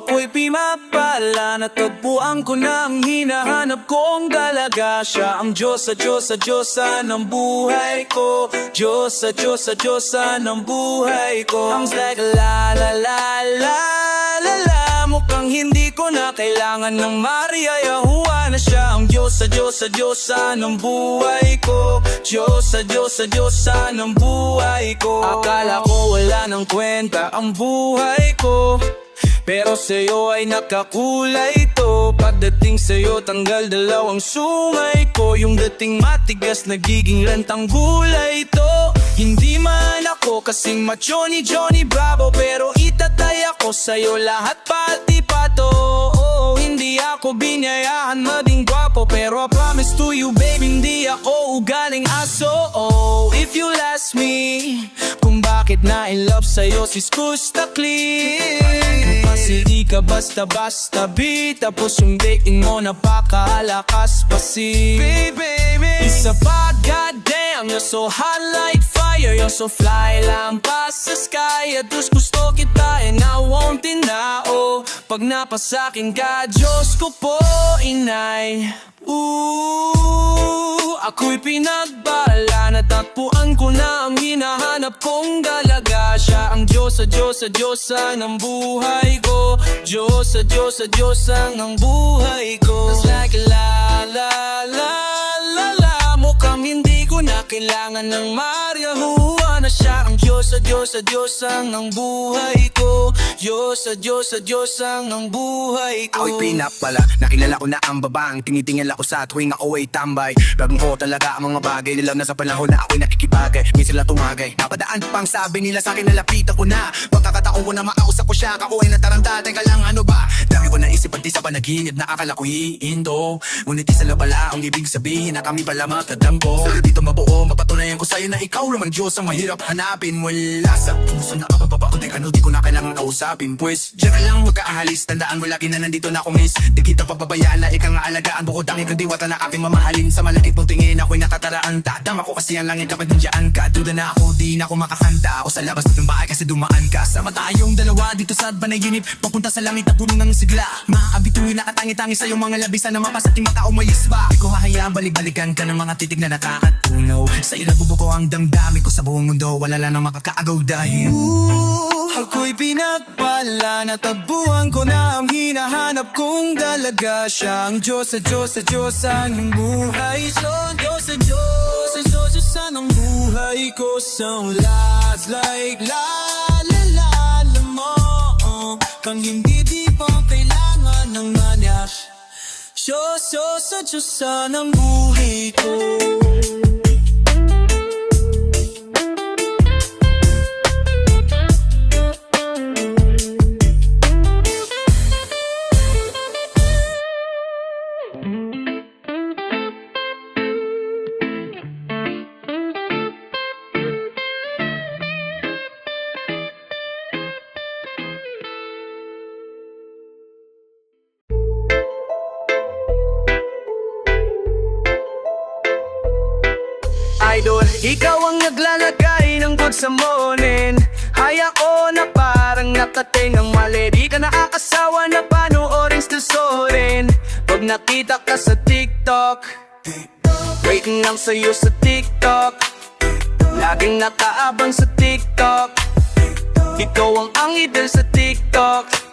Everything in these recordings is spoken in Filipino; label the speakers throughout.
Speaker 1: ako'y pinapala, natagpuan ko na ang hinahanap kong dalaga. Siya ang Diyos sa Diyos sa Diyosa ng buhay ko. Diyos sa Diyos sa Diyosa ng buhay ko. I'm like la la la la la la. Mukhang hindi ko na kailangan ng Maria Yahuwah na siya ang Diyos sa Diyos sa Diyosa ng buhay ko. Diyos sa Diyos sa Diyosa ng buhay ko. Akala ko wala ng kwenta ang buhay ko, pero sa'yo ay nakakulay to. Pagdating sa'yo tanggal dalawang sungay ko. Yung dating matigas nagiging rantang gulay to. Hindi man ako kasing macho ni Johnny Bravo, pero itatay ako sa'yo lahat pati pato. Hindi ako binayahan maging gwapo, pero I promise to you babe, hindi ako ugaling aso. If you'll ask me kung bakit na in love sa'yo si Skusta Clean, kasi di ka basta-basta B, tapos yung dating mo napakalakas pa si baby. Isa pa, goddamn, you're so hot like fire, you're so fly, lampas sa sky. At gusto kita and I won't deny. Pag napasakin ka, Diyos ko po, inay. Ako'y pinagbala, natagpuan ko na ang hinahanap kong dalaga. Siya ang Diyos sa Diyos sa Diyosa ng buhay ko. Diyos sa Diyos sa Diyosa ng buhay ko. It's like la la la la la. Mukhang hindi ko na kailangan ng Maria Yahuwah na siya ang Diyos sa Diyos sa Diyosa ng buhay ko. Diyos sa Diyos sa Diyosa ng buhay ko.
Speaker 2: Ako'y pinapala, nakilala ko na ang babaeng tinitingala ko sa tuwing ako ay tambay. Bagong ko talaga ang mga bagay, nilaw na sa panahon na ako'y nakikibagay. May sila tumagay, napadaan pang sabi nila sa'kin, nalapitan ko na. Pagkakataon ko na makausap ko siya, ako ay nataranta. Teka lang, ano ba? Dami ko naisip pati sa panaginip na akala ko hiindo. Ngunit di sila pala ang ibig sabihin na kami pala magkadampo. Dito mabuo, mapatunayan ko sa'yo na ikaw naman Diyos ang mahirap hanapin. Wala sa puso na kapapapa ko, teka no, di ko na kailangan kausapin. Pues, diyan ka lang magkaahalis, tandaan mo lagi na nandito na ako miss. Di kita papabayaan na ikaw nga alagaan, bukod ang ikaw diwata na aking mamahalin. Sa malakit mong tingin ako'y natataraan, tadama ko kasi ang langit kapag nandiyan ka. Duda na ako, di na ako makakanta. Ako sa labas ng bahay kasi dumaan ka. Sama tayong dalawa dito sa panaginip, papunta sa langit na puno ng sigla. Makakabituin nakatangi-tangi sa iyong mga labi, sana mapasating mata o mayis ba. Di ko hahayaan balik-balikan ka ng mga titig na nakakatunaw. Sa iyo nabubuko ang damdamin ko sa buong mundo, wala lang ang makakaagaw dahil
Speaker 1: ako'y pinagpala, natagpuan ko na ang hinahanap kong dalaga. Siya ang Diyos sa Diyos sa Diyosa ng buhay ko. Diyos sa Diyos sa Diyosa ng buhay ko. So last like la la la la mo, kang hindi di pa kailangan ng manyak. Diyos sa Diyosa ng buhay ko. Idol, ikaw ang naglalagay ng good sa morning. Hay ako na parang nakatay ng mali. Di ka nakakasawa na panoorin still soaring. Pag nakita ka sa TikTok, waiting lang sa'yo sa TikTok. Laging nakaabang sa TikTok. Ikaw ang idol sa TikTok.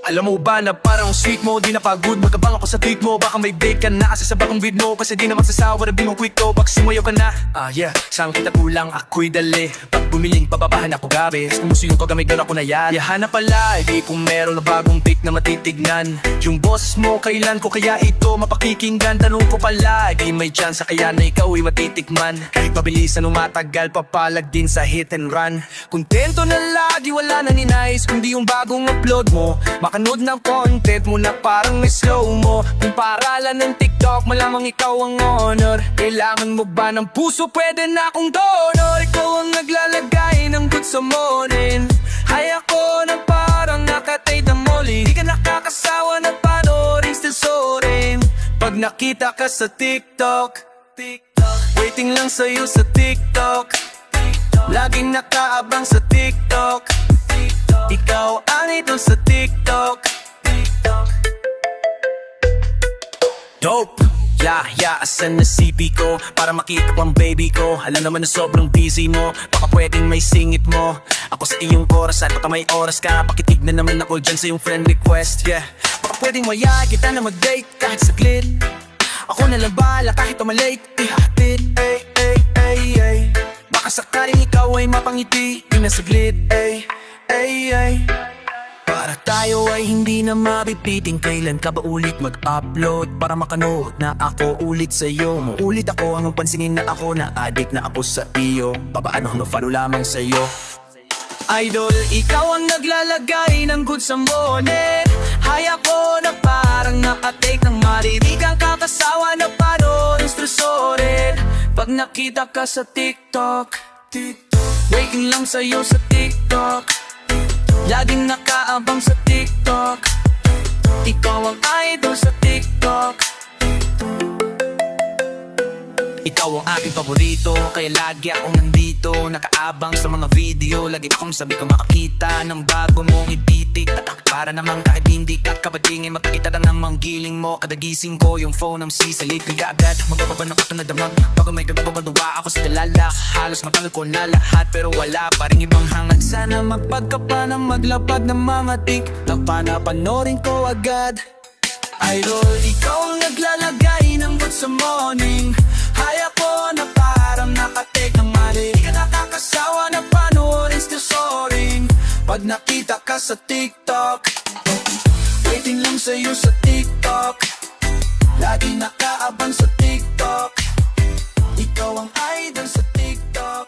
Speaker 1: Alam mo ba na parang sweet mo, di napagod magkabang ako sa tweet mo. Baka may break ka na kasi sa bagong vid mo, kasi di na magsasawa na bimong quick to. Pag sumayaw ka na, saan kita kulang ako'y dali. Pag bumiling pababahan ako gabi, kumuso yung kagamay doon ako na yan. Yahan na pala, di kung meron na bagong pick na matitignan. Yung boss mo, kailan ko kaya ito mapakikinggan? Tanong ko pala, di may chance kaya na ikaw ay matitikman. Kahit mabilisan o matagal, papalag din sa hit and run. Kontento na lagi, wala na ninais, kundi yung bagong upload mo. Makanood ng content mo na parang may slow mo. Kung paralan ng TikTok, malamang ikaw ang honor. Kailangan mo ba ng puso? Pwede na akong donor. Ikaw ang naglalagay ng good sa morning. Hay ako na parang nakatay na muli. Di ka nakakasawa na panoorin still soaring. Pag nakita ka sa TikTok, waiting lang sa'yo sa TikTok. Laging nakaabang sa TikTok. ang idol sa TikTok. Dope! Asan na CP ko para makita pang baby ko. Alam naman na sobrang busy mo, baka pwedeng may singit mo. Ako sa iyong orasan, baka may oras ka. Pakitignan naman ako dyan sa iyong friend request, yeah. Baka pwedeng mayaya kita na mag-date kahit saglit. Ako na lang bahala kahit malate, ihatid. Ay, ay, ay, ay. Baka sakaling ikaw ay mapangiti, di na saglit. Ay, ay, ay. Para tayo ay hindi na mabibiting. Kailan ka ba ulit mag-upload para makanood na ako ulit sa'yo? Maulit ako hanggang pansinin na ako na addict na ako sa iyo. Papaano no follow lamang sa'yo. Idol, ikaw ang naglalagay ng good sa morning. Hay ako na parang nakatake ng maririgang kakasawa na paano instrusorin. Pag nakita ka sa TikTok, waiting lang sa'yo sa TikTok. Laging nakaabang sa TikTok. Ikaw ang idol sa TikTok. Ikaw ang aking paborito, kaya lagi akong nandito. Nakaabang sa mga video, lagi akong sabi ko makakita ng bago mong ibitik. Tatak para namang kahit hindi ka kabatingin, makikita na namang giling mo. Kada gising ko, yung phone ang sisalit kaya agad magbababa ng kato na damang. Bago may gagbabaduwa ako sa dalala, halos matagal ko na lahat pero wala pa rin ibang hangad. Sana magpagka pa na maglapad ng mga TikTok pa na panorin ko agad. Idol, ikaw ang naglalagay ng good sa morning. Hay ako na parang nakatake ng mali. Di ka nakakasawa na panoorin, still soaring. Pag nakita ka sa TikTok, waiting lang sa'yo sa TikTok. Lagi nakaabang sa TikTok. Ikaw ang idol sa TikTok.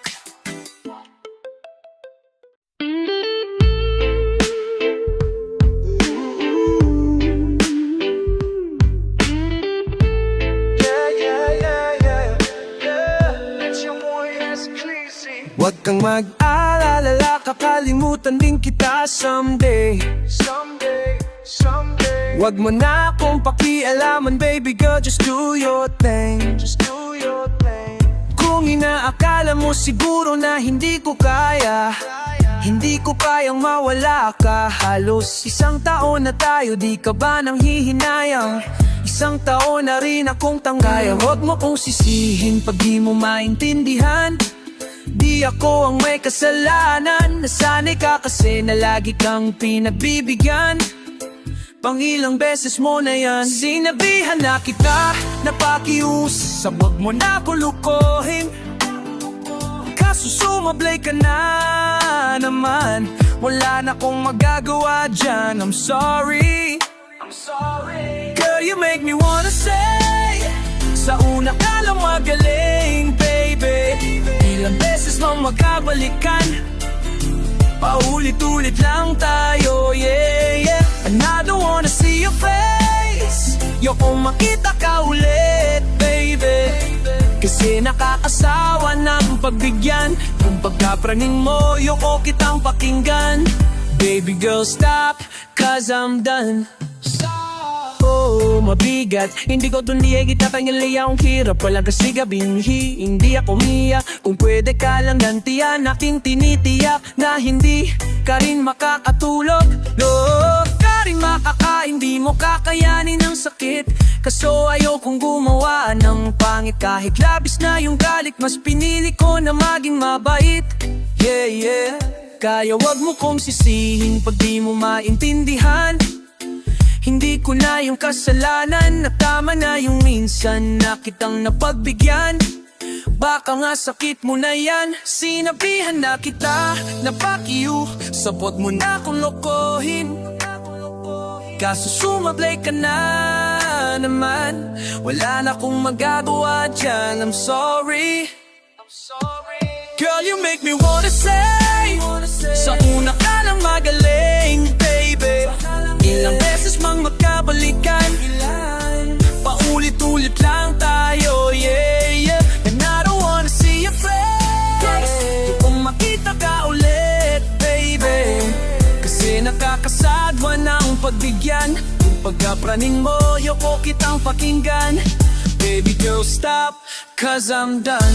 Speaker 1: Huwag kang mag-alala, kakalimutan din kita someday. Huwag mo na akong pakialaman, baby girl, just do your thing. Kung inaakala mo siguro na hindi ko kaya, hindi ko kayang mawala ka. Halos isang taon na tayo, di ka ba nang hihinayang? Isang taon na rin akong tanggaya. Huwag mo kong sisihin pag di mo maintindihan. Di ako ang may kasalanan. Nasanay ka kasi na lagi kang pinagbibigyan. Pangilang beses mo na yan sinabihan na kita na pakiusap, wag mo na akong lukohin. Kaso sumablay ka na naman, wala na akong magagawa dyan. I'm sorry. Girl, you make me wanna say, sa una ka lang magaling, baby. Ilang beses mong magkabalikan, paulit-ulit lang tayo, yeah, yeah. And I don't wanna see your face, yokong makita ka ulit, baby. Kasi nakakasawa ng pagbigyan. Kung pagkapraning mo, yoko kitang pakinggan. Baby girl, stop, cause I'm done. Oh, mabigat. Hindi ko tundiya kita pangyalaya. Ang hirap pala kasi gabing hindi ako miya. Kung pwede ka lang gantiyan, aking tinitiyak na hindi ka rin makakatulog. No, ka rin makakain, di mo kakayanin ang sakit. Kaso ayaw kong gumawa ng pangit. Kahit labis na yung galit, mas pinili ko na maging mabait. Yeah, yeah. Kaya wag mo kong sisihin pag di mo maintindihan. Hindi ko na yung kasalanan, na tama na yung minsan na kitang napagbigyan. Baka nga sakit mo na yan, sinabihan na kita na pakiu. Sabot mo na akong lokohin, kaso sumablay ka na naman. Wala na akong magagawa dyan, I'm sorry. Girl, you make me wanna say, sa una ka lang magaling, baby. Ilang beses mang magkabalikan, paulit-ulit lang tayo, yeah, yeah. And I don't wanna see your face, kung makita ka ulit, baby. Kasi nakakasadwa ng pagbigyan. Kung pagkapraning mo, yoko kitang pakinggan. Baby girl, stop, cause I'm done.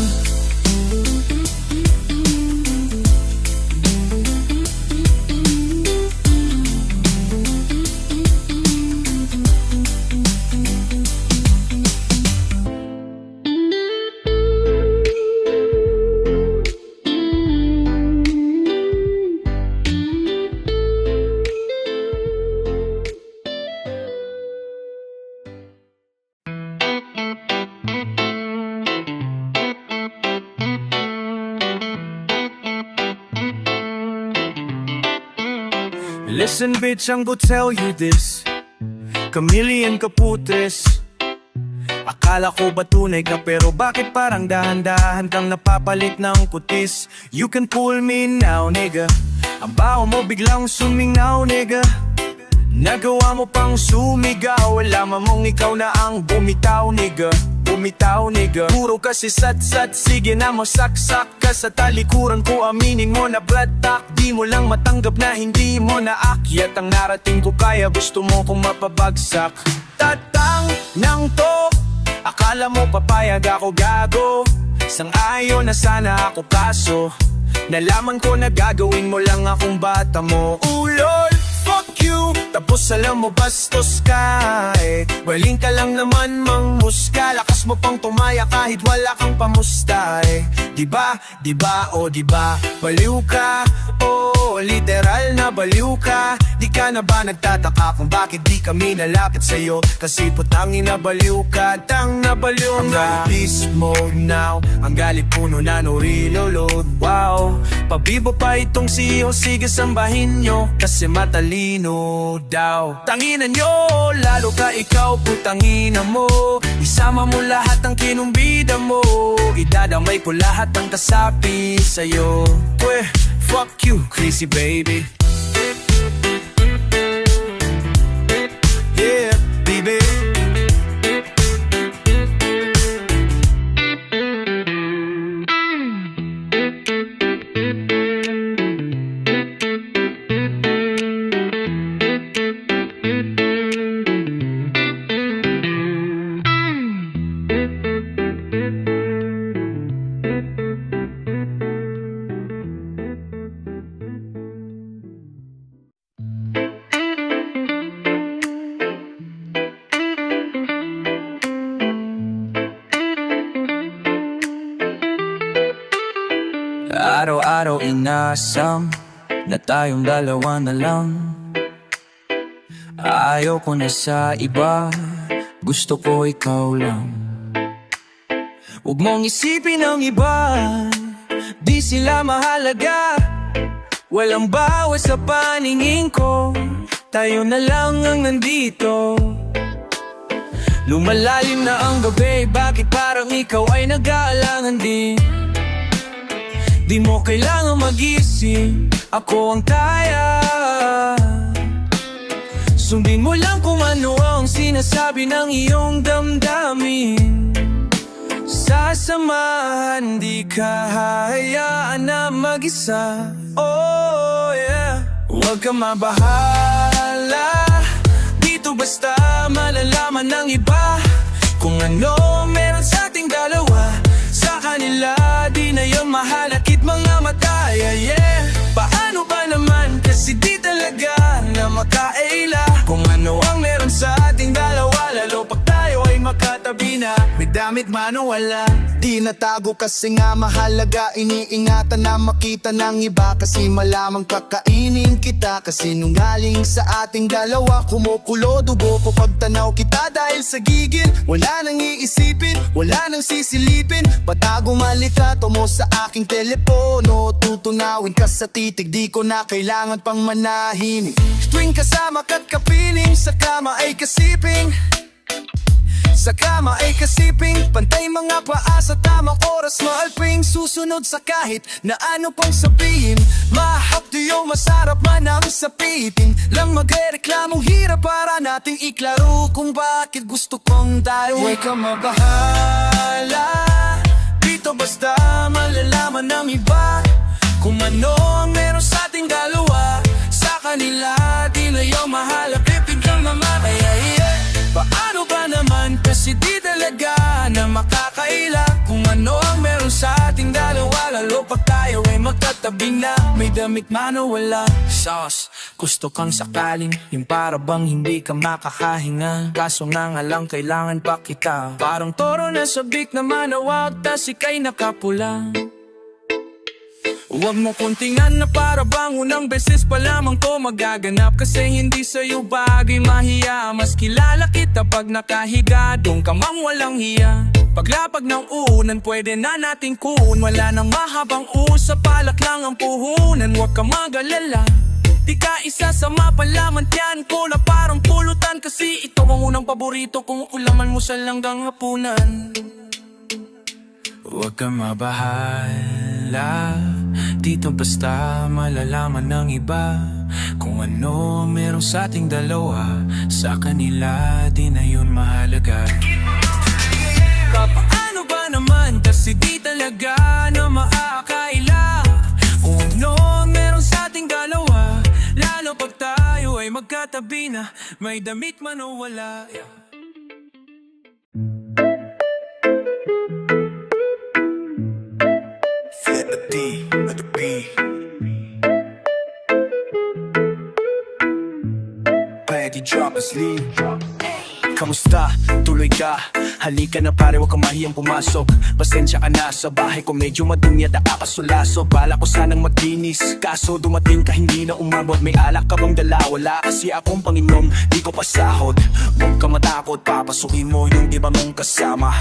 Speaker 1: Listen bitch, I'm gonna tell you this. Chameleon ka putres. Akala ko ba tunay ka pero bakit parang dahan-dahan kang napapalit ng kutis? You can pull me now nigga. Ang baho mo biglang sumingaw nigga. Nagawa mo pang sumigaw. Alam mong ikaw na ang bumitaw nigga. Bumitaw nigga. Puro kasi sat-sat. Sige na masaksak ka sa talikuran ko. Aminin mo na blatak. Di mo lang matanggap na hindi mo naakyat ang narating ko. Kaya gusto mo kong mapabagsak. Tatang nang to. Akala mo papayag ako gago. Sang-ayon na sana ako kaso nalaman ko na gagawin mo lang akong bata mo. Ulol, fuck you. Tapos alam mo bastos ka eh. Waling ka lang naman mangmuska. Lakas mo pang tumaya kahit wala kang pamusta eh. Diba, diba, o diba baliw ka, oh literal na baliw ka. Di ka na ba nagtataka kung bakit di kami nalapit sa'yo? Kasi putangin na baliw ka, tang na baliw nga. Beast mode now, ang galit puno na no reload. Wow, pabibo pa itong siyo, sige sambahin nyo. Kasi matalino daw. Tanginan nyo, lalo ka ikaw putangina mo. Isama mo lahat ng kinumbida mo. Idadamay ko lahat ng kasapi sa'yo. Pweh, fuck you, crazy baby. Yeah, baby. Araw-araw inasam na tayong dalawa na lang. Ayaw ko na sa iba, gusto ko ikaw lang. Huwag mong isipin ang iba, di sila mahalaga. Walang bawas sa paningin ko, tayo na lang ang nandito. Lumalalim na ang gabi, bakit parang ikaw ay nag-aalangan din? Di mo kailangan mag-isip, ako ang taya. Sundin mo lang kung ano ang sinasabi ng iyong damdamin. Sasamahan, di ka hayaan na mag-isa. Oh yeah, huwag ka mabahala. Dito basta malalaman ng iba kung ano meron sa ating dalawa. Sa kanila di na yung mahalakit mga mata, yeah. Paano ba naman kasi di talaga na makaila kung ano ang meron sa ating dalawa. Lalo pag tayo ay makatabi na, may damit man o wala.
Speaker 2: Di natago kasi nga mahalaga. Iniingatan na makita ng iba kasi malamang kakainin kita. Kasi nungaling sa ating dalawa, kumukulo dugo ko pagtanaw kita. Dahil sa gigil, wala nang iisipin, wala nang sisilipin. Patago malikato mo sa aking telepono. Tutunawin ka sa titig, di ko na kailangan pang manahimik. Tuwing kasama ka't kapiling, sa kama ay kasiping. Sa kama ay kasiping, pantay mga paa sa tamang oras. Maalping susunod sa kahit na ano pang sabihin. Mahapdi yung masarap man ang sapitin. Lang magrereklamong hirap para nating iklaro kung bakit gusto kong tayo. Huwag ka mabahala, dito basta malalaman ng iba kung ano ang meron sa ating dalawa. Sa kanila di na yung mahalap, ipiglang mamataya, yeah. Paano ba naman kasi di talaga na makakaila kung ano ang meron sa ating dalawa. Lalo pag tayo ay magtatabing na, may damit man o wala. Sauce, gusto kang sakaling yung para bang hindi ka makakahinga. Kaso nga lang kailangan pa kita. Parang toro na sabik na manawag, tas ika'y nakapula. Huwag mo kong tingnan na para bang unang beses pa lamang to magaganap. Kasi hindi sa'yo bagay mahiya. Mas kilala kita pag nakahiga, doon ka mang walang hiya. Paglapag ng uunan, pwede na nating kuun. Wala nang mahabang usap, palak lang ang puhunan. Huwag ka mag-alala,
Speaker 1: Di ka isa sa mapalaman yan ko na parang pulutan. Kasi ito ang unang paborito kung ulaman mo sa langgang hapunan. Huwag kang mabahala, dito basta malalaman ng iba kung ano meron sa ating dalawa. Sa kanila di na yun mahalaga. Paano ba naman kasi di talaga na maakaila kung ano meron sa ating dalawa. Lalo pag tayo ay magkatabi na, may damit man o wala.
Speaker 2: Fit the D at the B. Pwede drop a sleep. Kamusta? Tuloy ka? Halika na pare, huwag kang mahiyang pumasok. Pasensya ka na sa bahay ko, medyo madumi at nakakasulaso. Bala ko sanang maglinis, kaso dumating ka hindi na umabot. May alak ka bang dala? Wala kasi akong panginom, di ko pasahod. Huwag kang matakot, papasukin mo yung iba mong kasama.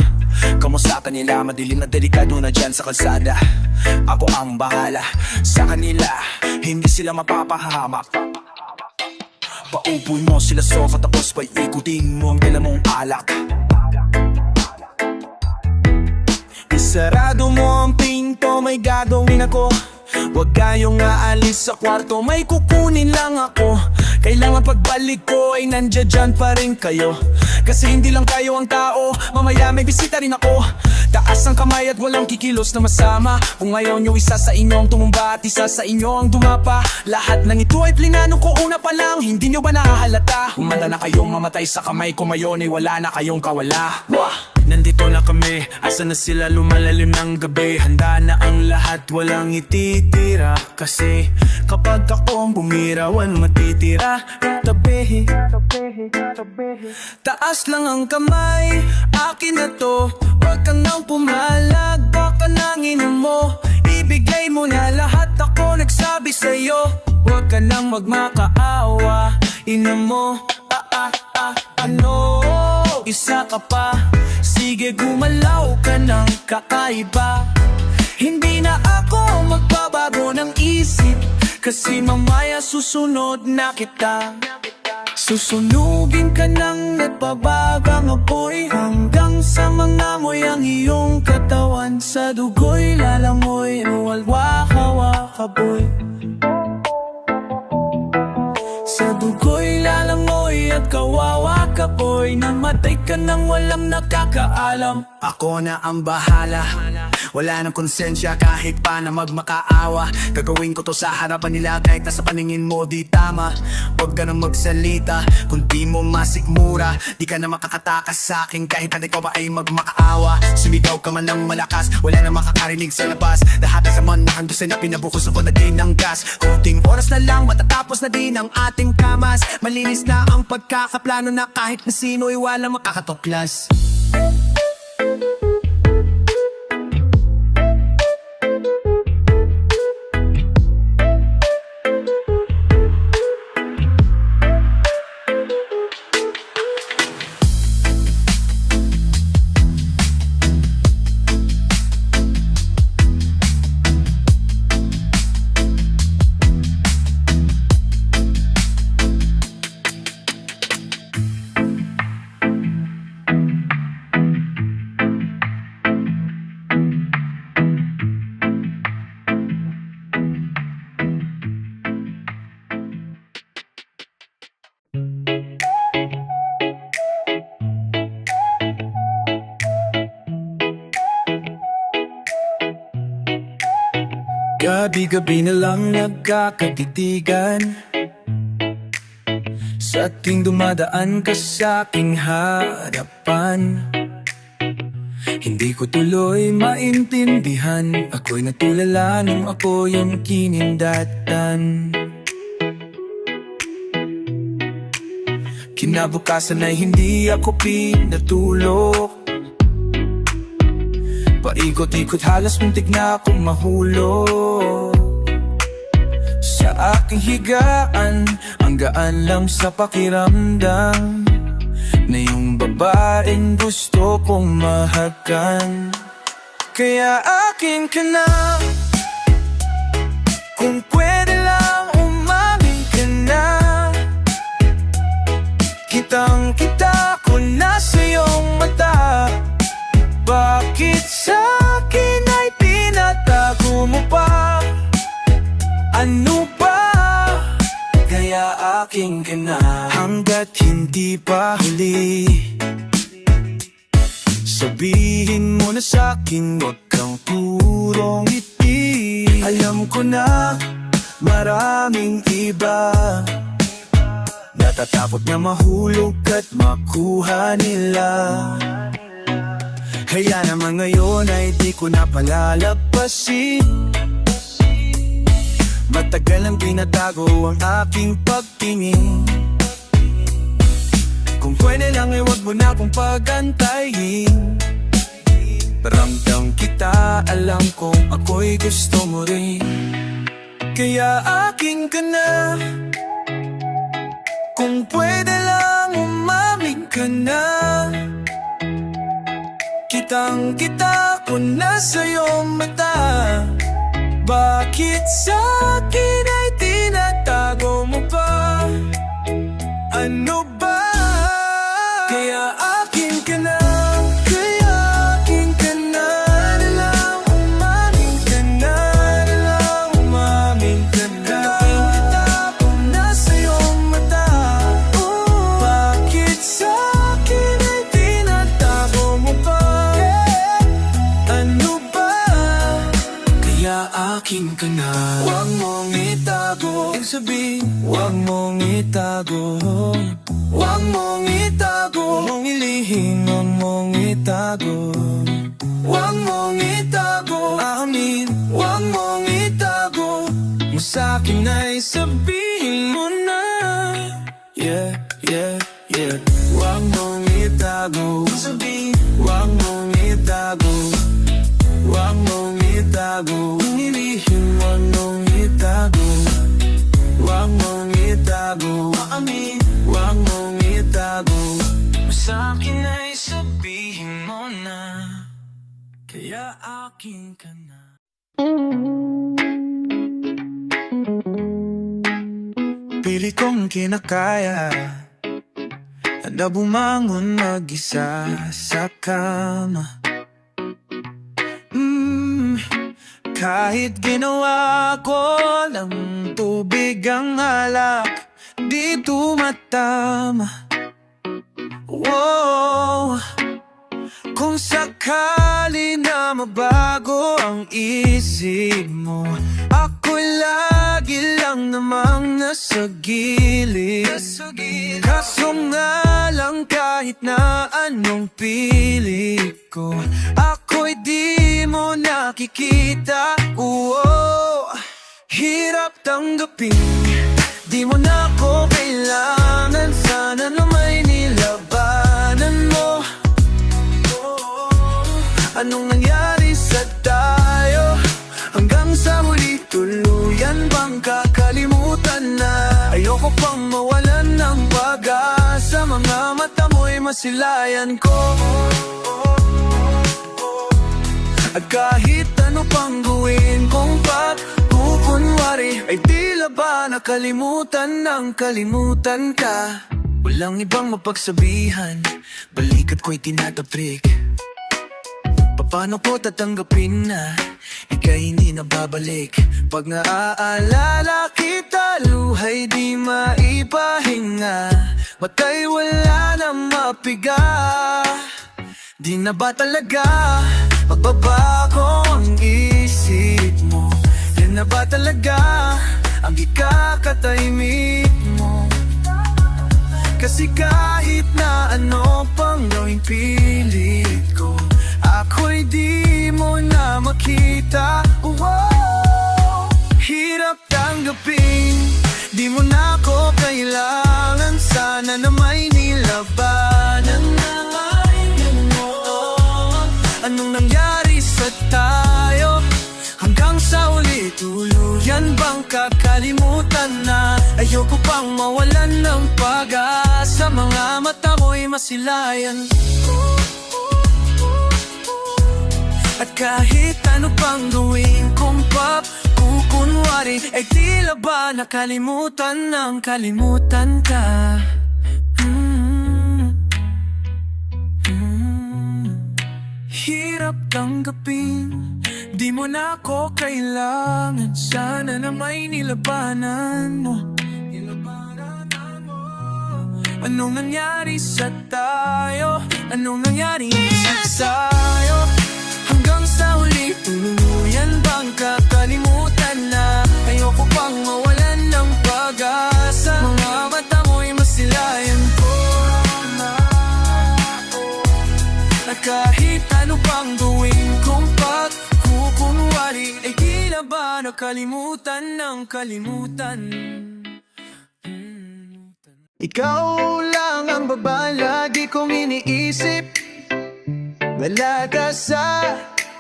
Speaker 2: Kamusta kanila? Madilim na delikado na dyan sa kalsada. Ako ang bahala sa kanila, hindi sila mapapahamak. Paupuin mo sila sofa tapos paikutin mo ang dala mong alak. Isarado mo ang pinto, may gagawin ako. Huwag kayong aalis sa kwarto, may kukunin lang ako. Kailangan pagbalik ko ay nandiyan pa rin kayo. Kasi hindi lang kayo ang tao, mamaya may bisita rin ako. Taas ang kamay at walang kikilos na masama. Kung ayaw nyo isa sa inyo ang tumumba at isa sa inyo ang dumapa. Lahat ng ito ay plinano ko una pa lang, hindi nyo ba nahahalata? Humanda na kayong mamatay sa kamay ko ngayon ay wala na kayong kawala. Nandito na kami, asa na sila lumalalim ng gabi. Handa na ang lahat, walang ititira. Kasi kapag ako ang bumira, walang matitira. Tabi, taas lang ang kamay, akin na to. Huwag ka nang pumalag, baka nang ina mo. Ibigay mo na lahat, ako nagsabi sa'yo. Huwag ka nang magmakaawa, ina mo. Ano? Isa ka pa, sige gumalaw ka ng kakaiba. Hindi na ako magbabago ng isip, kasi mamaya susunod na kita. Susunugin ka ng nagbabagang apoy, hanggang sa mangamoy ang iyong katawan. Sa dugo'y lalangoy, walwaka-waka boy. Sa dugo'y lalangoy at kawawa ka boy. Namatay ka nang walang nakakaalam. Ako na ang bahala, wala nang konsensya kahit pa na magmakaawa. Gagawin ko to sa harapan nila kahit nasa paningin mo di tama. Huwag ka nang magsalita kung di mo masikmura. Di ka na makakatakas sa akin kahit na ikaw pa ay magmakaawa. Sumigaw ka man ng malakas, wala na makakarinig sa labas. Lahat ay saman na handusin na pinabukus ako na din ng gas. Kunting oras na lang matatapos na din ang ating kamas. Malinis na ang pagkakaplano na kahit na sino'y walang makakatuklas.
Speaker 1: Gabi-gabi na lang nagkakatitigan, sa tuwing dumadaan ka sa aking harapan. Hindi ko tuloy maintindihan, ako'y natulala nung ako yung kinindatan. Kinabukasan ay hindi ako pinatulog, paikot-ikot halos muntik na akong mahulog. Sa aking higaan, ang gaan lang sa pakiramdam na yung babaeng gusto kong mahakan. Kaya akin ka na, kung pwede lang umamin ka Kitang-kita ko na sa iyong mata. Bakit sa'kin ay tinatago mo pa? Ano ba? Kaya aking ka na hanggat hindi pa huli. Sabihin mo na sa'kin, huwag kang purong ngiti. Alam ko na maraming iba natatakot na mahulog at makuha nila. Kaya naman ngayon ay di ko na palalagpasin. Matagal ang pinatago ang aking pagtingin. Kung pwede lang ay wag mo na akong pagantayin. Ramdam kita, alam kong ako'y gusto mo rin. Kaya aking ka na. Kung pwede lang umamin ka na. Kitang-kita ko na sa iyong mata. Bakit sa'kin ay tinatago mo pa? Ano ba? Kaya akin ka na. Kaya akin ka na. Nalang umamin ka na. Nalang umamin ka na. Kitang-kita ko na sa iyong mata. Bakit sa'kin ay tinatago mo pa? Ano ba? Kaya akin ka na. Huwag mong itago. Ibig sabihin, huwag mong itago. Huwag mong itago. Huwag mong ilihim, huwag mong itago. Huwag mong itago. Amin, huwag mong itago. Mo sa'kin ay sabihin mo na. Yeah, yeah, yeah. Huwag mong itago. Sabihin, huwag mong itago. Huwag mong itago. Nilihim, huwag mong itago. Huwag mong itago. Amin, huwag mong itago. Sa'kin ay sabihin mo na. Kaya akin ka na. Pilit kong kinakaya na bumangon mag-isa sa kama. Kahit ginawa ko ng tubig ang alak, di tumatama. Wow. Kung sakali na mabago ang isip mo, ako'y lagi lang namang nasa gilid. Kaso nga lang kahit na anong pilit ko, ako'y di mo nakikita. Hirap tanggapin, di mo na ako kailangan. Sana na may nilabanan mo. Anong nangyari sa tayo? Hanggang sa huli tuluyan bang kakalimutan na? Ayoko pang mawalan ng pag-asa. Mga mata mo'y masilayan ko. At kahit ano pang gawin kong pagkukunwari, ay tila ba nakalimutan ng kalimutan ka? Walang ibang mapagsabihan, balikat ko'y tinataprik. Paano ko tatanggapin na ika'y hindi na babalik? Pag naaalala kita, luhay di maipahinga. Mata'y wala na mapiga. Di na ba talaga magbabago ang isip mo? Di na ba talaga ang ikakatahimik mo? Kasi kahit na ano pang gawing pilit ko, ako'y di mo na makita. Hirap tanggapin, di mo na ako kailangan. Sana na may nilabanan na ngayon mo. Anong nangyari sa tayo? Hanggang sa uli tuluyan bang kakalimutan na? Ayoko pang mawalan ng pag-asa. Mga mata mo'y masilayan. At kahit ano pang gawin kong pagkukunwari, ay tila ba nakalimutan ng kalimutan ka? mahirap tanggapin. Di mo na ako kailangan. Sana na may nilabanan mo. Anong nangyari sa tayo? Anong nangyari sa tayo? Hanggang sa huli, tuluyan bang kakalimutan na? Ayoko pang mawalan ng pag-asa. Mga mata mo'y masilayan ko na. Na kahit ano pang gawin kong pagkukunwari, ay tila ba nakalimutan ng kalimutan?
Speaker 2: Ikaw lang ang babae lagi kong iniisip. Wala ka sa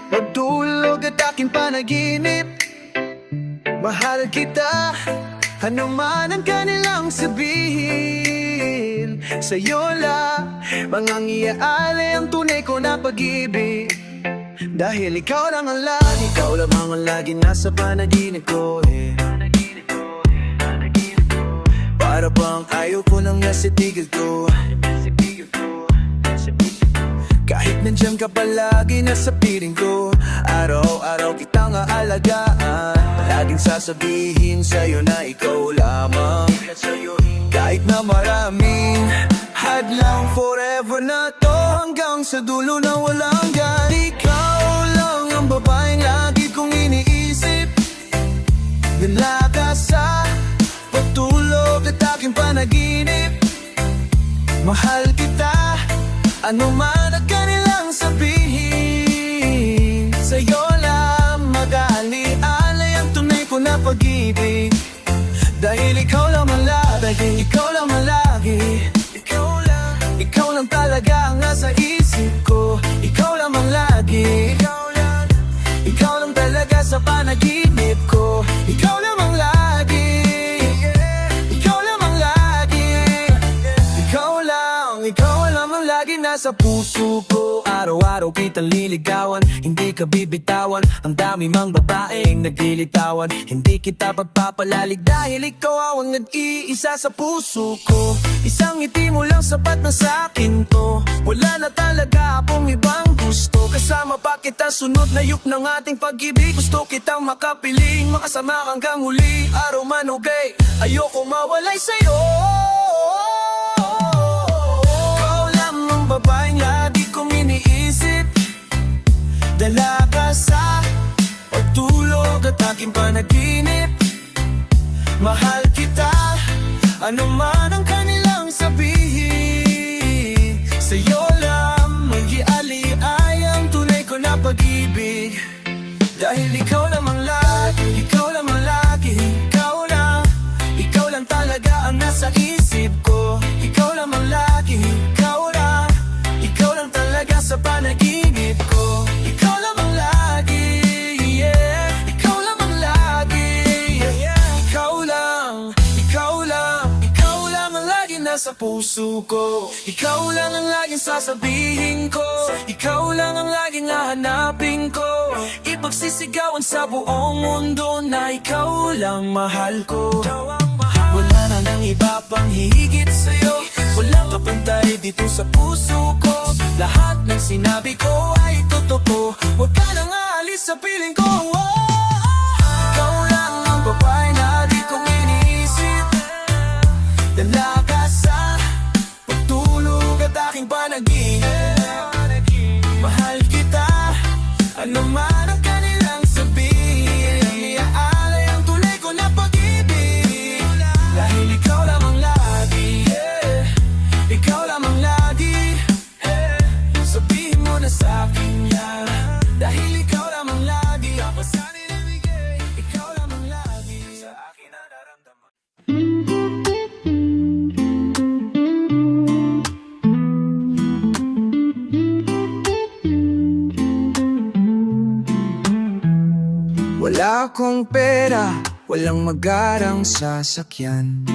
Speaker 2: pagtulog at aking panaginip. Mahal kita, ano man ang kanilang sabihin. Sa'yo lang, mangangiaalay ang tunay ko na pag-ibig. Dahil ikaw lang ang lagi, ikaw lamang ang lagi nasa panaginip ko Para bang ayaw ko lang na sitigil ko. Kahit nandiyan ka palagi nasa piling ko, araw-araw kitang aalagaan. Palaging sasabihin sa'yo na ikaw lamang. Kahit na maraming hadlang, forever na to hanggang sa dulo na walang hanggan. Ikaw lang ang babaeng lagi kong iniisip. Gala ka sa pagtulog at aking panaginip. Mahal kita, ano man ang kanilang sabihin. Sa'yo lang mag-aali-alay ang tunay ko na pag-ibig. Dahil ikaw lang malagi, ikaw lang malagi. Ikaw lang talaga ang nasa isip ko. Ikaw lang lagi, ikaw lang talaga sa panaginip ko. Ikaw lang lagi, ikaw lang lagi nasa puso ko. Araw-araw kitang liligawan, hindi ka bibitawan. Ang dami mang babaeng naglilitawan. Hindi kita pagpapalalig dahil ikaw ang nag-iisa sa puso ko. Isang ngiti mo lang sapat na sa'kin to. Wala na talaga akong ibang gusto. Kasama pa kita sunod na yuk ng ating pag-ibig. Gusto kitang makapiling, makasama hanggang huli. Araw man o gay, ayoko mawalay sa'yo. Babaeng lagi kong iniisip. Dala ka sa pagtulog at aking panaginip. Mahal kita, ano man ang kanilang sabihin. Sa'yo lang mag-iali-ay ang tunay ko na pag-ibig. Dahil ikaw lamang lagi, ikaw lamang lagi. Ikaw lang talaga ang nasa isip ko. Ikaw lamang lagi, ikaw lang talaga sa panaginip ko. Ikaw lamang lagi, yeah. Ikaw lamang lagi, yeah. Ikaw lang ang lagi nasa puso ko. Ikaw lang ang laging sasabihin ko. Ikaw lang ang laging hahanapin ko. Ipagsisigawan sa buong mundo na ikaw lang mahal ko. Wala na nang iba pang hihigit sa'yo. Walang kapantay dito sa puso ko. Lahat ng sinabi ko ay totoo. Huwag ka nang aalis sa piling ko. Ikaw lang ang babae na di kong iniisip. Dala ka sa pagtulog at aking panaginip. Mahal kita, ano man ang kanilang sabihin. Iaalay ang tunay ko na pag-ibig. Dahil ikaw lamang lagi, yeah. Ikaw lamang lagi, yeah. Sabihin mo na sa'kin yan. Dahil ikaw lamang lagi, ang pasanin ibigay. Ikaw lamang lagi, sa akin ang naramdaman. Wala akong pera, walang magarang sasakyan.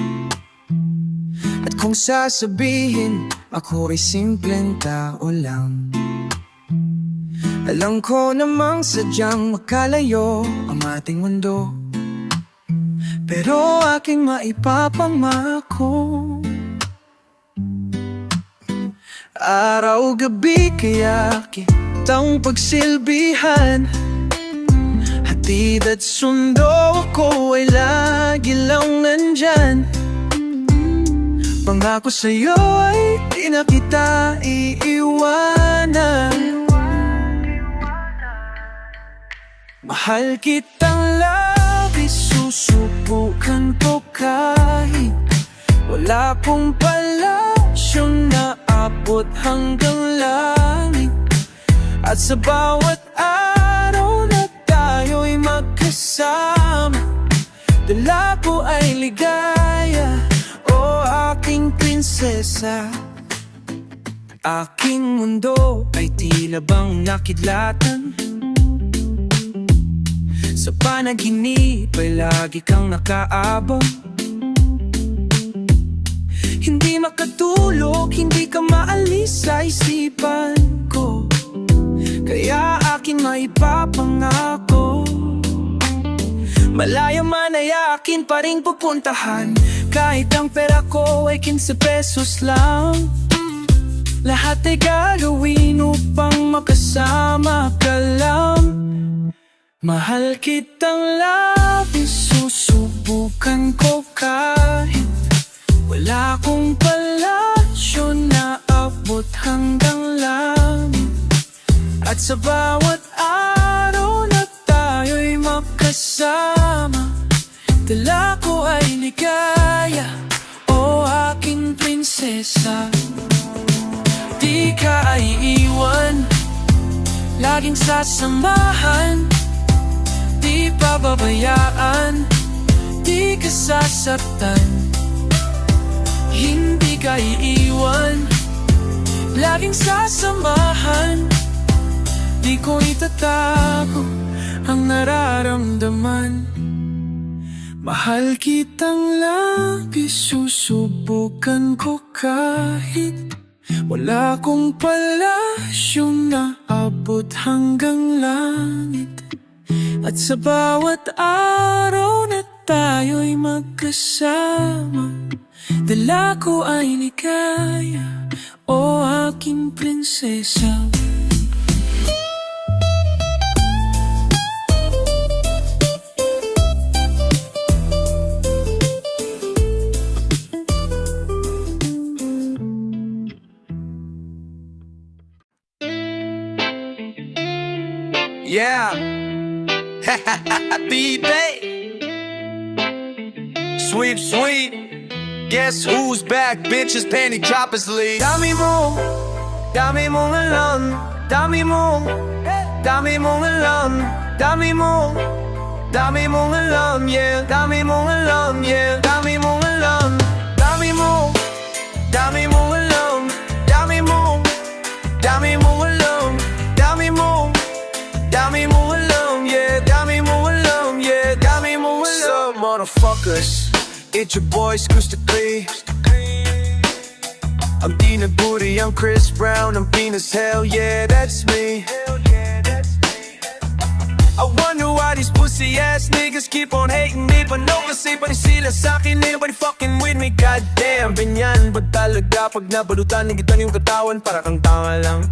Speaker 2: At kung sasabihin, ako rin simpleng tao lang. Alam ko namang sadyang makalayo ang ating mundo. Pero aking maipapangako, araw-gabi kaya
Speaker 1: kitang pagsilbihan. Hatid at sundo ako ay lagi lang nandyan. Pangako sa'yo ay di na kita iiwanan. Mahal kitang labis, susubukan ko kahit wala pong palasyong naabot hanggang langit. At sa bawat araw na tayo'y magkasama, dala ko ay ligaya, o aking prinsesa. Aking mundo ay tila bang nakidlatan. Sa panaginip ay lagi kang nakaabang. Hindi makatulog, hindi ka maalis sa isipan ko, kaya akin maipapangako. Malaya man ay akin pa rin pupuntahan, kahit ang pera ko ay 15 pesos lang. Lahat ay gagawin upang makasama ka lang. Mahal kitang labis, susubukan ko kahit wala akong palasyo na abot hanggang langit. At sa bawat araw na tayo'y magkasama, dala ko ay ligaya, o aking prinsesa. Di ka ay iwan, laging sasamahan. Di pababayaan, di ka sasaktan. Hindi ka iiwan, laging sasamahan. Di ko itatago ang nararamdaman. Mahal kitang labis, susubukan ko kahit wala akong palasyong naabot hanggang langit. At sa bawat araw na tayo'y magkasama, dala ko ay ligaya, o aking prinsesa.
Speaker 2: Yeah. B-Bay. Sweep, sweep. Guess who's back, bitches, panty droppers lead. Dami mong alam. Dami mong alam. Dami mong alam, yeah. Dami mong alam, yeah. Dami mong alam. Dami mong alam. Dami mong alam. Dami mong alam, yeah. Dami mong alam, yeah. Dami mong alam. Some motherfuckers, it's your boy Scoosta Clee. I'm Dina Booty, I'm Chris Brown, I'm Venus, hell yeah, that's me. I wonder why these pussy ass niggas keep on hating me, but no kasi pa rin sila sa'kin, nobody fucking with me. Goddamn, ganyan ba talaga pag nabalutan ng gitan yung katawan, para kang tanga lang.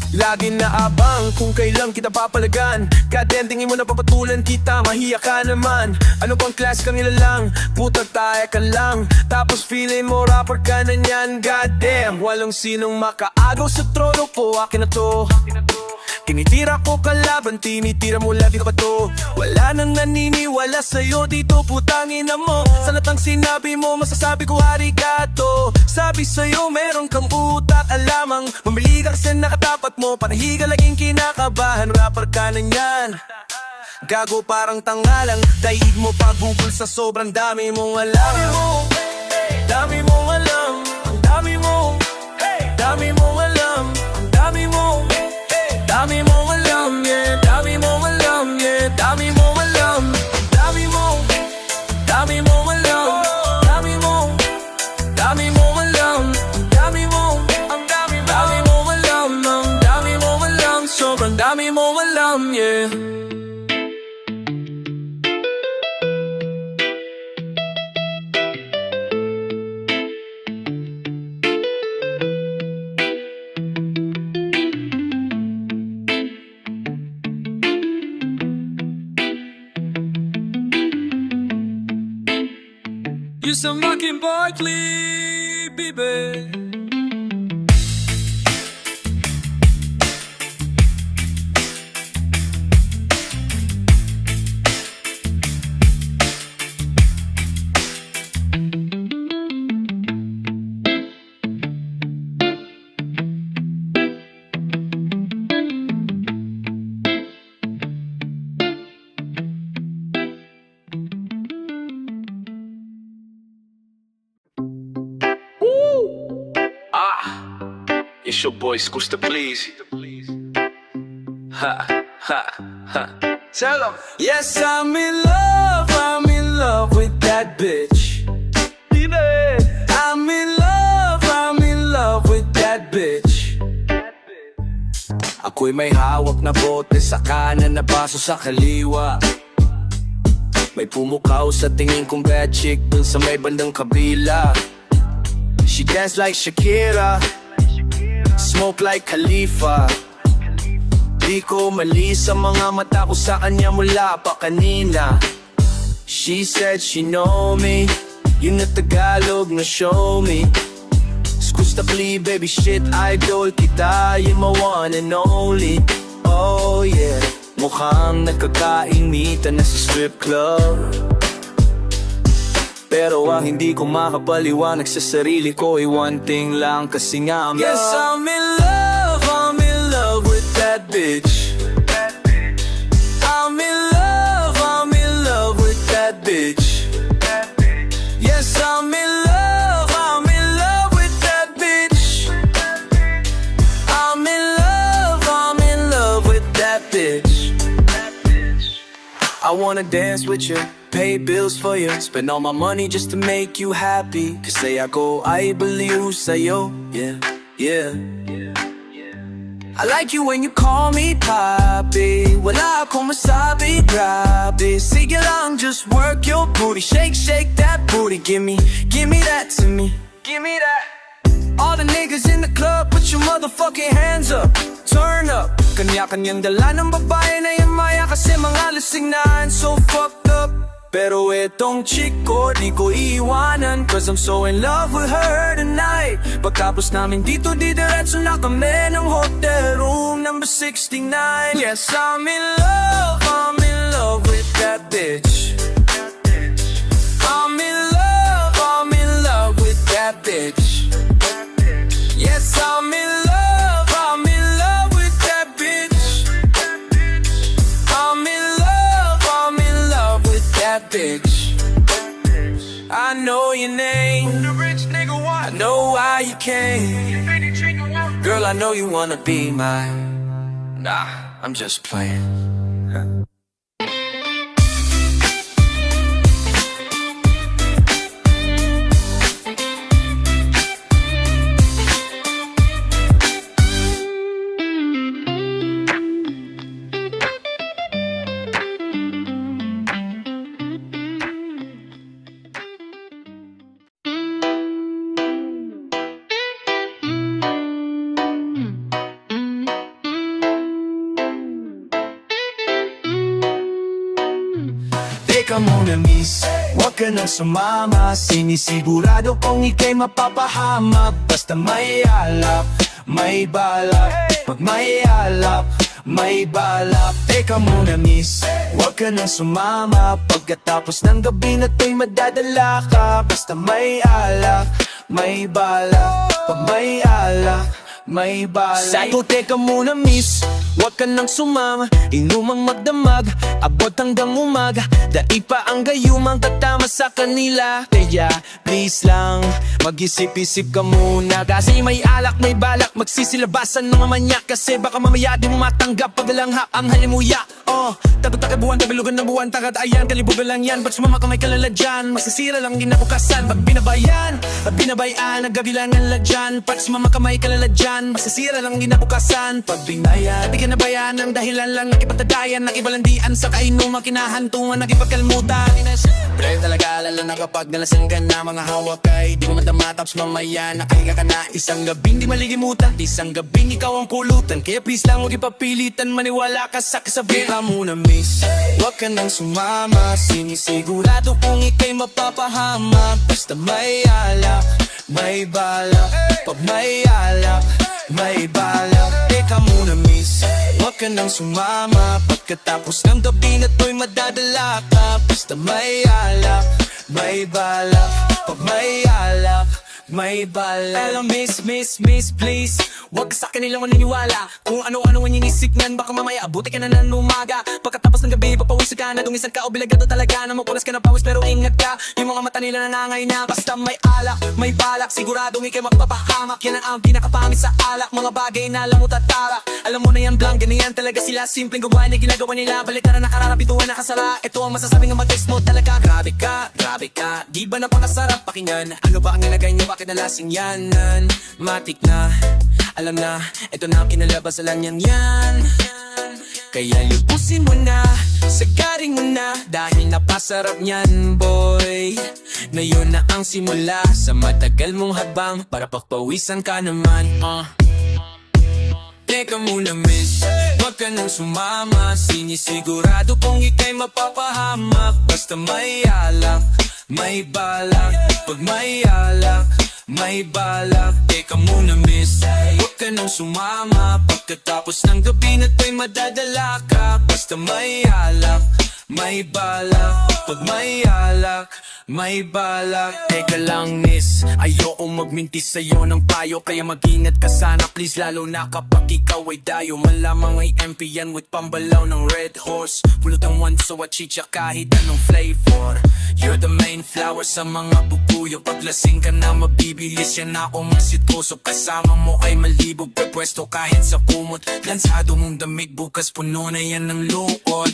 Speaker 2: Lagi naabang kung kailan kita papalagan. Goddamn, tingin mo na papatulan kita, mahiya ka naman. Ano bang class kang nilalang? Putang tae ka lang, tapos feeling mo rapper ka na niyan. Goddamn, walang sinong makaagaw sa trono po, akin na to. Tinitira ko kalaban, tinitira mo labi ka pa to. Wala nang naniniwala sa'yo dito, putangin na mo. Sa latang sinabi mo, masasabi ko arigato. Sabi sa'yo, meron kang utak, alamang mamili ka kasi nakatapat mo. Panahiga laging kinakabahan, rapper ka na yan. Gago parang tangalang, daig mo pagbukol sa sobrang dami mong alam. Dami mong alam, ang dami mo. Dami mong alam, ang dami mo. Dami mong alam, yeah. Dami mong alam, yeah. Dami mong alam. Dami mong alam. Dami mong alam. Dami mong alam. Ang dami mong alam. Sobrang dami mong alam, yeah.
Speaker 1: sa aking Barkley, baby.
Speaker 3: It's your boy Skusta, please. Ha, ha, ha. Tell 'em.
Speaker 1: Yes, I'm in love with that bitch. I'm in love with that bitch. Ako'y may hawak na bote sa kanan na baso sa kaliwa. May pumukaw sa tingin kong bad chick dun sa may bandang kabila. She dance like Shakira, smoke like Khalifa. Di ko mali sa mga mata ko sa kanya mula pa kanina. She said she know me, yun na Tagalog na show me. Skusta please baby shit, idol kita, yun my one and only. Oh yeah, mukhang nagkakainitan na sa strip club. Pero ang hindi ko makapaliwanag sa sarili ko ay one thing lang, kasi nga I'm
Speaker 2: Yes,
Speaker 1: I'm in love with that bitch. I'm in love with that bitch. Yes, I'm in love with that bitch. I'm in love with that bitch. I wanna dance with you, pay bills for you, spend all my money just to make you happy. Kasi ako ay baliw sa'yo, yeah, yeah. I like you when you call me papi. Wala akong masabi, grabe. Sige lang, just work your booty. Shake, shake that booty. Give me that to me. Give me that. All the niggas in the club, put your motherfucking hands up. Turn up. Kanya-kanyang dala ng babae na yung maya, kasi mga lasing na and so fucked up. Pero etong chick ko, di ko iiwanan, cause I'm so in love with her tonight. Pagkapos namin dito, didiretso na kami ng hotel room number 69. Yes, I'm in love with that bitch. I'm in love with that bitch. Yes, I'm in love with that bitch. I'm in love with that bitch. I know your name, I know why you came. Girl, I know you wanna be mine. Nah, I'm just playing. Teka muna miss, huwag ka nang sumama. Sinisigurado kong ika'y mapapahamak. Basta may alak, may balak. Pag may alak, may balak. Teka muna miss, huwag ka nang sumama. Pagkatapos ng gabi na to'y madadala ka. Basta may alak, may balak. Pag may alak, may balak. Sayo, teka muna miss, huwag ka nang sumama. Inumang magdamag, abot hanggang umaga. Dai pa ang gayumang tatama sa kanila. Kaya please lang, mag-isip-isip ka muna. Kasi may alak, may balak, magsisilabasan ng manyak. Kasi baka mamaya di mo matanggap paglalangha ang halimuya. Tagot-takay buwan, kabilugan ng buwan, tagat ayan, kalibugan lang yan. Ba't sumama ka may kalala dyan, masasira lang kinabukasan. Pag binabayan, At binabayaan, naggabilan ng ladyan Parts mamakamay kalala dyan Masasira lang ginabukasan Pag binaya, di ka nabayan Ang dahilan lang nakipagtadayan Nakibalandian sa kainuman Kinahantungan, nakipagkalmutan Pre talaga lalo na kapag nalasang ka na Mga hawak ay di mo madama Tapos mamaya nakahiga ka na Isang gabing di maligimutan Isang gabing ikaw ang pulutan Kaya please lang huwag ipapilitan Maniwala ka sa kasabihan Ka muna miss, huwag ka nang sumama Sinisigurado kung ika'y mapapahama Basta may alak, may balak Pag may alak, may balak Teka muna miss, huwag ka nang sumama Pagkatapos ng gabi na to'y madadala ka Basta may alak, may balak Pag may alak, may balak Hello miss, please Huwag ka sa akin nilang maniniwala Kung ano-ano ang inisignan Baka mamaya abuti ka na ng umaga Pagkatapos ng gabi, papawisan ka na Dungisan ka o bilagado talaga Na mapunas ka na pawis pero ingat ka Yung mga mata nila nanangay na Basta may alak, may balak Siguradong ikay magpapahamak Yan ang pinakapangit sa alak Mga bagay na alam mo tatarak Alam mo na yan blank, ganyan talaga sila Simpleng gawain na ginagawa nila Balik ka na nakararapituan na kasara Ito ang masasabing ang mag-text mo talaga Grabe ka Di ba napakasarap pakinggan Ano ba ang nilagay niyo, bakit nalasing yan? Matik na alam na, ito na ang kinalabas sa lanyan yan Kaya lubusin mo na, sagaring mo na Dahil napasarap niyan boy Na yun na ang simula Sa matagal mong habang Para pagpawisan ka naman Teka muna miss, huwag ka nang sumama Sinisigurado kung ika'y mapapahamak Basta may alak, may balak Pag may alak, may balak Teka muna miss, huwag ka nang sumama Pagkatapos ng gabi na to'y madadala ka Basta may alak, may balak Pag may alak, may balak Teka lang miss, ayoko magminti sa'yo ng payo Kaya mag-ingat ka sana please Lalo na kapag ikaw ay dayo Malamang ay MP yan with pambalaw ng red horse Pulot ang one so chicha kahit anong flavor You're the main flower sa mga bubuyo Paglasing ka na mabibilis yan ako masitoso Kasama mo ay malibog Pwepwesto kahit sa kumot Lansado mong damit bukas puno na yan ng lungkot